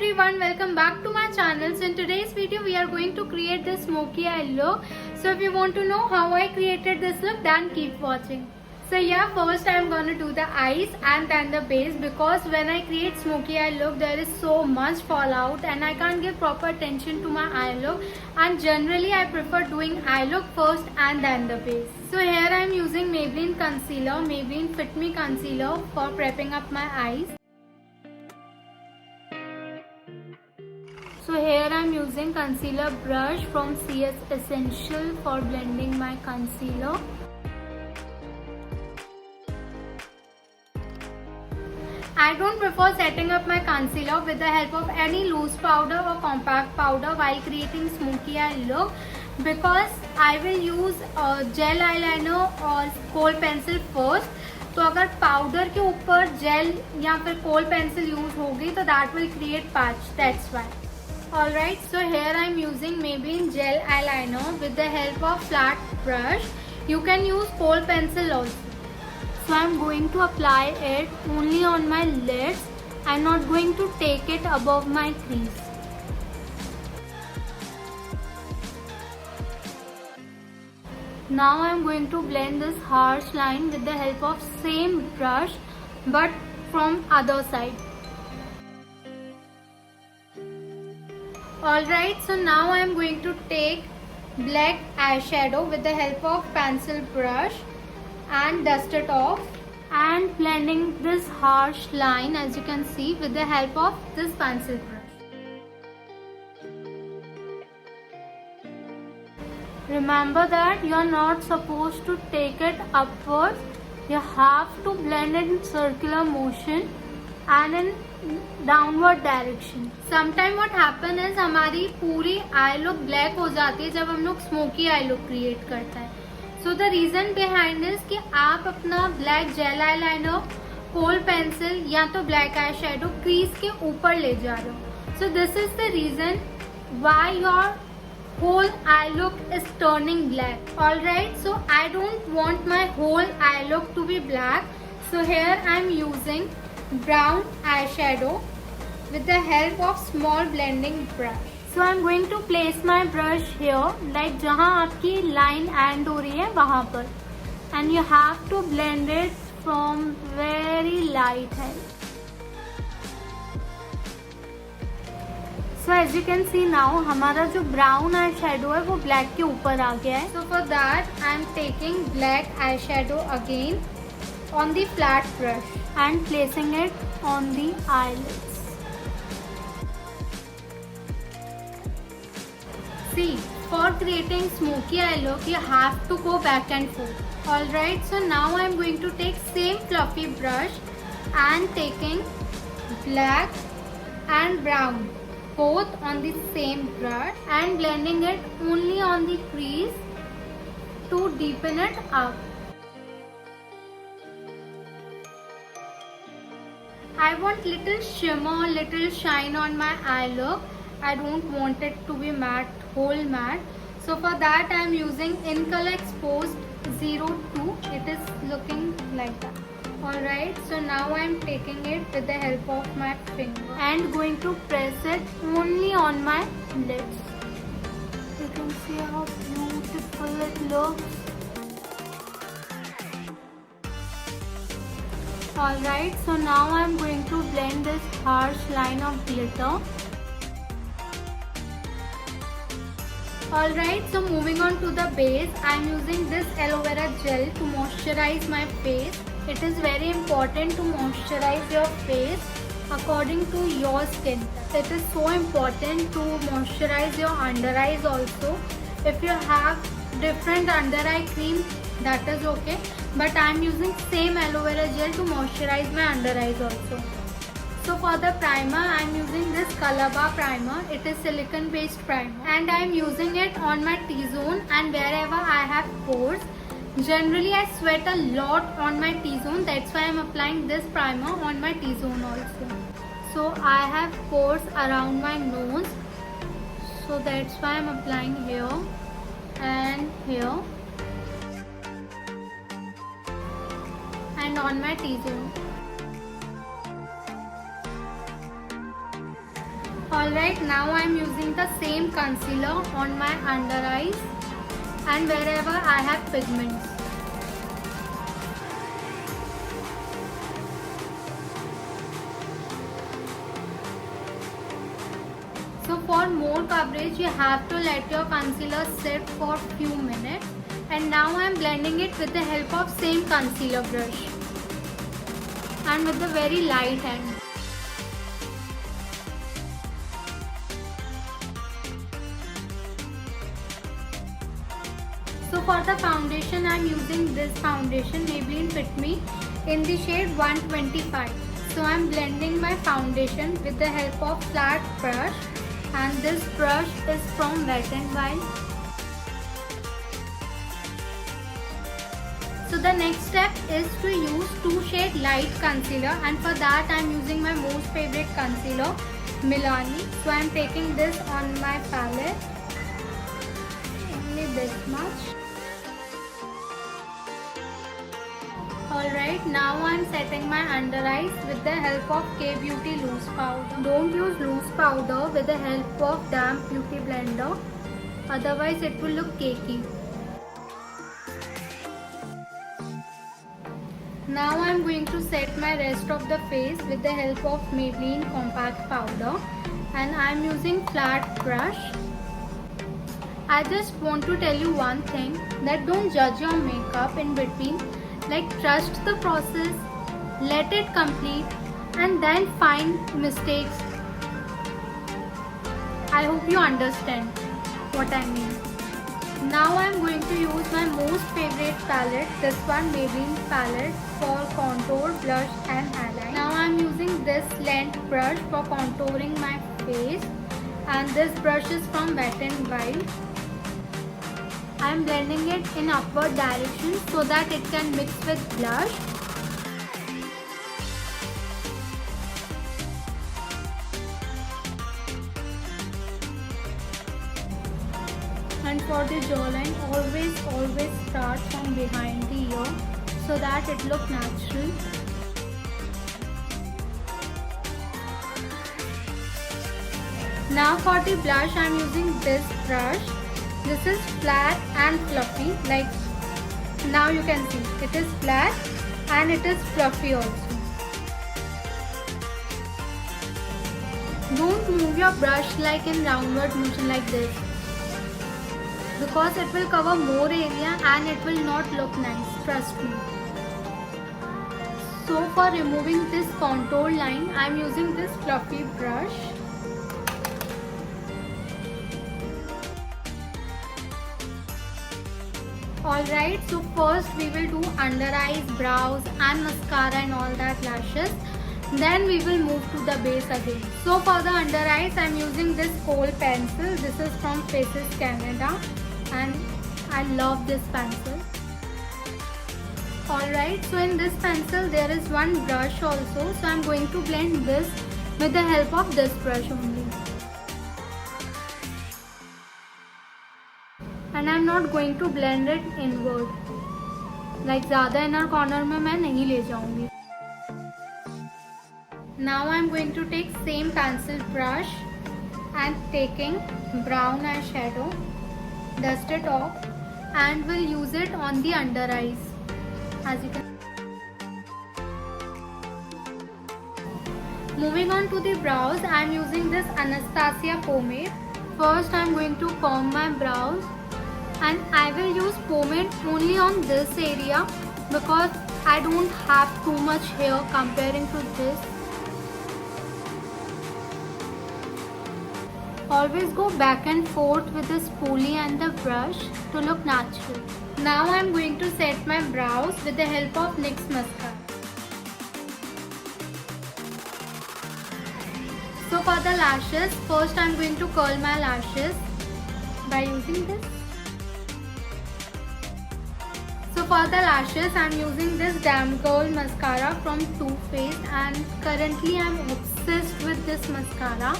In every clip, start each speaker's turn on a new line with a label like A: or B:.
A: everyone, welcome back to my channel. So in today's video we are going to create this smoky eye look. So if you want to know how I created this look, then keep watching. So yeah, first I am going to do the eyes and then the base, because when I create smoky eye look there is so much fallout and I can't give proper attention to my eye look, and generally I prefer doing eye look first and then the base. So here I am using Maybelline concealer, Maybelline Fit Me concealer for prepping up my eyes. So here I am using concealer brush from CS Essential for blending my concealer. I don't prefer setting up my concealer with the help of any loose powder or compact powder while creating smoky eye look, because I will use gel eyeliner or kohl pencil first. तो अगर powder के ऊपर jail या फिर कोल pencil use होगी तो that will create patch, that's why. Alright, so here I am using Maybelline gel eyeliner with the help of flat brush. You can use kohl pencil also. So I am going to apply it only on my lids. I am not going to take it above my crease. Now I am going to blend this harsh line with the help of same brush but from other side. Alright, so now I am going to take black eyeshadow with the help of pencil brush and dust it off, and blending this harsh line as you can see with the help of this pencil brush. Remember that you are not supposed to take it upwards, you have to blend it in circular motion and in downward direction. Sometime what happen is हमारी पूरी I look black हो जाती है जब हम लोग smoky I look create करते हैं. So the reason behind is कि आप अपना black gel eyeliner, kohl pencil या तो ब्लैक आई शेडो क्रीज के ऊपर ले जा रहे हो. So this is the reason why your whole eye look is turning black. Alright, so I don't want my whole eye look to be black. So here I am using brown eyeshadow with the help of small blending brush. So I am going to place my brush here, like जहाँ आपकी line end हो रही है वहाँ पर, and you have to blend it from very light hand. So as you can see now हमारा जो brown eyeshadow है वो black के ऊपर आ गया है. So for that I am taking black eyeshadow again on the flat brush and placing it on the eyelids. See, for creating smoky eye look you have to go back and forth. Alright, so now I am going to take same fluffy brush and taking black and brown both on the same brush and blending it only on the crease to deepen it up. I want little shimmer, little shine on my eye look. I don't want it to be matte, whole matte. So for that I am using In Color Exposed 02. It is looking like that. Alright, so now I am taking it with the help of my finger and going to press it only on my lips. You can see how beautiful it looks. Alright, so now I am going to blend this harsh line of glitter. Alright, so moving on to the base, I am using this aloe vera gel to moisturize my face. It is very important to moisturize your face according to your skin. It is so important to moisturize your under eyes also. If you have different under eye cream, that is okay, but I am using same aloe vera gel to moisturize my under eyes also. So for the primer I am using this Colorbar primer. It is silicone based primer and I am using it on my T-zone and wherever I have pores. Generally I sweat a lot on my T-zone, that's why I am applying this primer on my T-zone also. So I have pores around my nose, so that's why I am applying here and here and on my T-zone. Alright, now I am using the same concealer on my under eyes and wherever I have pigments. So for more coverage, you have to let your concealer sit for few minutes. And now I am blending it with the help of same concealer brush and with the very light hand. So for the foundation, I am using this foundation Maybelline Fit Me in the shade 125. So I am blending my foundation with the help of flat brush, and this brush is from Wet n Wild. So the next step is to use 2 shade light concealer, and for that I am using my most favorite concealer, Milani. So I am taking this on my palette, only this much. Alright, now I am setting my under eyes with the help of K-Beauty loose powder. Don't use loose powder with the help of damp beauty blender, otherwise it will look cakey. Now I am going to set my rest of the face with the help of Maybelline compact powder, and I am using flat brush. I just want to tell you one thing, that don't judge your makeup in between. Like, trust the process, let it complete, and then find mistakes. I hope you understand what I mean. Now I am going to use my most favorite palette, this one Maybelline palette, for contour, blush and highlight. Now I am using this length brush for contouring my face, and this brush is from Wet n Wild. I am blending it in upward direction so that it can mix with blush. And for the jawline, always start from behind the ear so that it looks natural. Now for the blush, I am using this brush. This is flat and fluffy, like now you can see it is flat and it is fluffy also. Don't move your brush like in roundward motion like this, because it will cover more area and it will not look nice, trust me. So for removing this contour line, I am using this fluffy brush. Alright, so first we will do under eyes, brows and mascara and all that lashes. Then we will move to the base again. So for the under eyes, I am using this kohl pencil. This is from Faces Canada and I love this pencil. Alright, so in this pencil there is one brush also. So I am going to blend this with the help of this brush only. And I am not going to blend it inward. Like ज़्यादा inner corner में मैं नहीं ले जाऊँगी. Now I am going to take same pencil brush and taking brown eyeshadow, dust it off and will use it on the under eyes. As you can. Moving on to the brows, I am using this Anastasia pomade. First I am going to comb my brows. And I will use pomade only on this area because I don't have too much hair comparing to this. Always go back and forth with the spoolie and the brush to look natural. Now I am going to set my brows with the help of NYX mascara. So for the lashes, first I am going to curl my lashes by using this. So for the lashes, I am using this Damn Girl mascara from Too Faced, and currently I am obsessed with this mascara.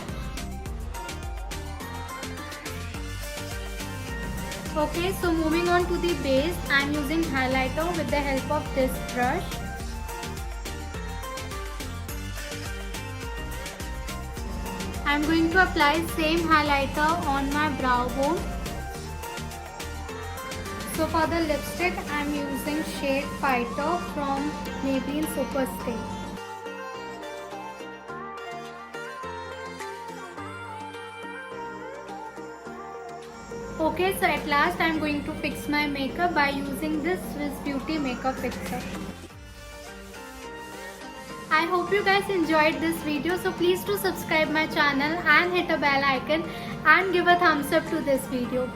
A: Okay, so moving on to the base, I am using highlighter with the help of this brush. I'm going to apply same highlighter on my brow bone. So for the lipstick, I'm using shade Fighter from Maybelline Super Stay. Okay, so at last I'm going to fix my makeup by using this Swiss Beauty makeup fixer. I hope you guys enjoyed this video, so please do subscribe my channel and hit a bell icon and give a thumbs up to this video.